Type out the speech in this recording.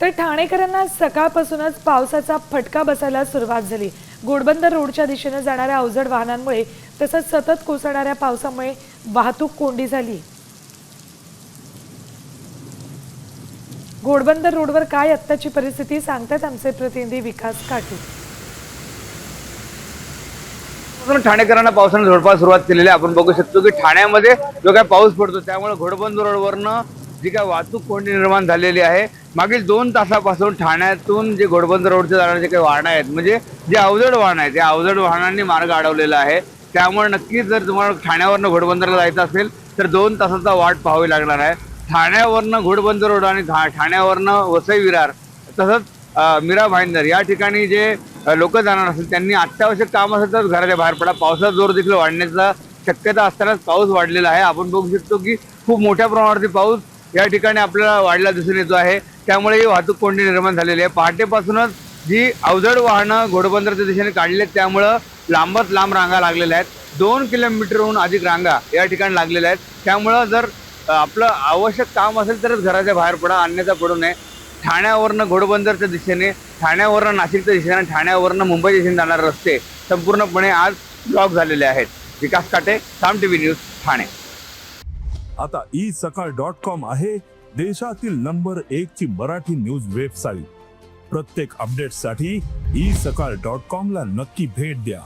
तर ठाणेकरांना सकाळपासूनच पावसाचा फटका बसायला सुरुवात झाली। घोडबंदर रोडच्या दिशेने जाणाऱ्या अवजड वाहनांमुळे तसंच सतत कोसळणाऱ्या पावसामुळे वाहतूक कोंडी झाली। घोडबंदर रोडवर काय आत्ताची परिस्थिती सांगतात आमचे प्रतिनिधी विकास काटे। ठाणेकरांना पावसाने झोडपा सुरुवात केलेली आहे। आपण बघू शकतो की ठाण्यामध्ये जो काय पाऊस पडतो त्यामुळे घोडबंदर रोडवरनं जी काय वाहतूक कोंडी निर्माण झालेली आहे। मागील 2 तासापासून ठाण्यातून जे घोडबंदर रोडचे जाणारे जे काही वाहनं आहेत, म्हणजे जे अवजड वाहन आहेत, त्या अवजड वाहनांनी मार्ग अडवलेला आहे। त्यामुळे नक्कीच जर तुम्हाला ठाण्यावरनं घोडबंदरला जायचं असेल तर 2 तासाचा वाट पाहावी लागणार आहे। ठाण्यावरनं घोडबंदर रोड आणि ठाण्यावरनं वसई विरार तसंच मीरा भाईंदर या ठिकाणी जे लोक जाणार असेल त्यांनी अत्यावश्यक काम असेल तर घराच्या बाहेर पडा। पावसाचा जोर देखील वाढण्याचा शक्यता असतानाच पाऊस वाढलेला आहे। आपण बघू शकतो की खूप मोठ्या प्रमाणावरती पाऊस या ठिकाणी आपल्याला वाढला दिसून येतो आहे। त्यामुळे ही वाहतूक कोंडी निर्माण झालेली आहे। पहाटेपासूनच जी अवजड वाहनं घोडबंदरच्या दिशेने काढली आहेत त्यामुळं लांबच लांब रांगा लागलेल्या आहेत। 2 किलोमीटरहून अधिक रांगा या ठिकाणी लागलेल्या आहेत। त्यामुळं जर आपलं आवश्यक काम असेल तरच घराच्या बाहेर पडा, अन्यथा पडू नये। ठाण्यावरनं घोडबंदरच्या दिशेने, ठाण्यावरनं नाशिकच्या दिशेने, ठाण्यावरनं मुंबईच्या दिशेने जाणारे रस्ते संपूर्णपणे आज ब्लॉक झालेले आहेत। विकास काटे, साम टीव्ही न्यूज, ठाणे। आता isakal.com आहे देशातील नंबर 1 ची मराठी न्यूज वेबसाईट। प्रत्येक अपडेटसाठी isakal.com ला नक्की भेट द्या।